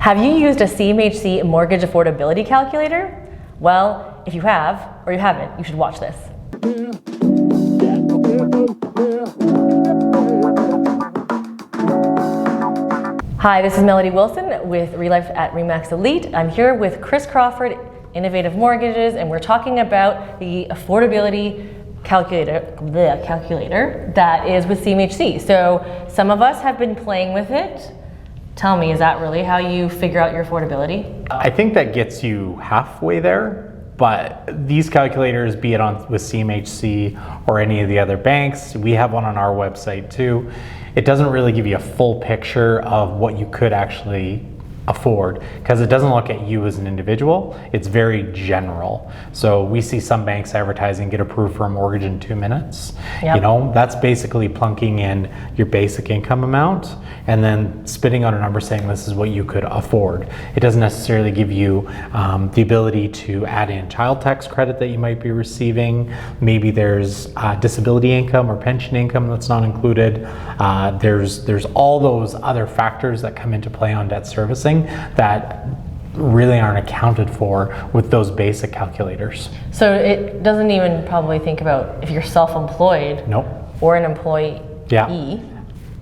Have you used a CMHC Mortgage Affordability Calculator? Well, if you have, or you haven't, you should watch this. Hi, this is Melody Wilson with Relife at REMAX Elite. I'm here with Kris Crawford, Innovative Mortgages, and we're talking about the Affordability Calculator, that is with CMHC. So some of us have been playing with it. Tell me, is that really how you figure out your affordability? I think that gets you halfway there, but these calculators, be it with CMHC or any of the other banks, we have one on our website too. It doesn't really give you a full picture of what you could actually afford, because it doesn't look at you as an individual. It's very general. So we see some banks advertising get approved for a mortgage in 2 minutes. Yep. You know, that's basically plunking in your basic income amount and then spitting out a number saying this is what you could afford. It doesn't necessarily give you the ability to add in child tax credit that you might be receiving. Maybe there's disability income or pension income that's not included. There's all those other factors that come into play on debt servicing that really aren't accounted for with those basic calculators. So it doesn't even probably think about if you're self-employed. Nope. Or an employee, Yeah.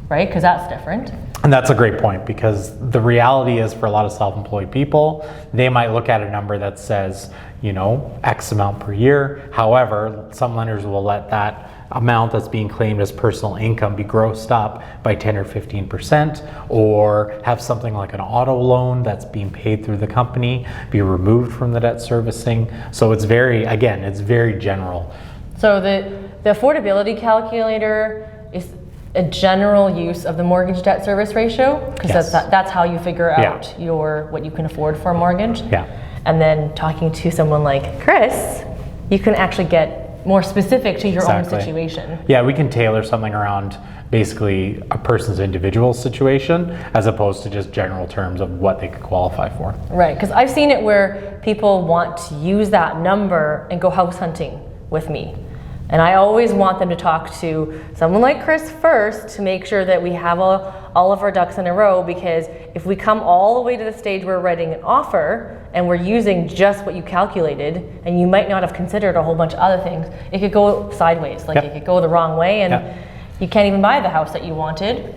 right? Because that's different. And that's a great point, because the reality is for a lot of self-employed people, they might look at a number that says, you know, X amount per year. However, some lenders will let that amount that's being claimed as personal income be grossed up by 10 or 15%, or have something like an auto loan that's being paid through the company be removed from the debt servicing. So it's very general. So the affordability calculator is a general use of the mortgage debt service ratio, because Yes. that's how you figure out what you can afford for a mortgage. Yeah. And then talking to someone like Kris, you can actually get more specific to your own situation. Yeah, we can tailor something around basically a person's individual situation as opposed to just general terms of what they could qualify for. Right, because I've seen it where people want to use that number and go house hunting with me. And I always want them to talk to someone like Kris first to make sure that we have all of our ducks in a row, because if we come all the way to the stage where we're writing an offer and we're using just what you calculated and you might not have considered a whole bunch of other things, it could go sideways, like it could go the wrong way, and you can't even buy the house that you wanted.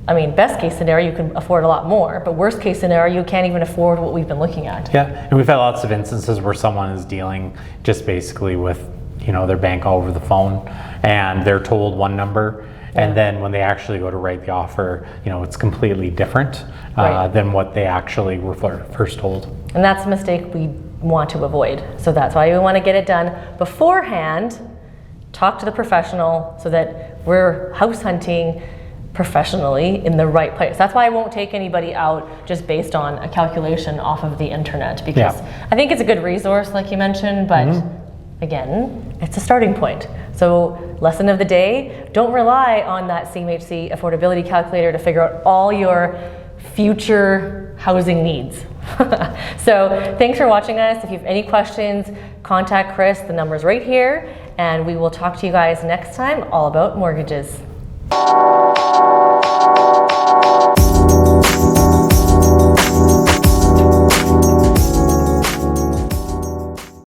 I mean, best case scenario, you can afford a lot more, but worst case scenario, you can't even afford what we've been looking at. Yeah, and we've had lots of instances where someone is dealing just basically with, you know, their bank over the phone, and they're told one number, and then when they actually go to write the offer, you know, it's completely different than what they actually were first told. And that's a mistake we want to avoid. So that's why we want to get it done beforehand. Talk to the professional so that we're house hunting professionally in the right place. That's why I won't take anybody out just based on a calculation off of the internet, because I think it's a good resource, like you mentioned, but again, it's a starting point. So lesson of the day, don't rely on that CMHC affordability calculator to figure out all your future housing needs. So thanks for watching us. If you have any questions, contact Kris. The number's right here, and we will talk to you guys next time all about mortgages.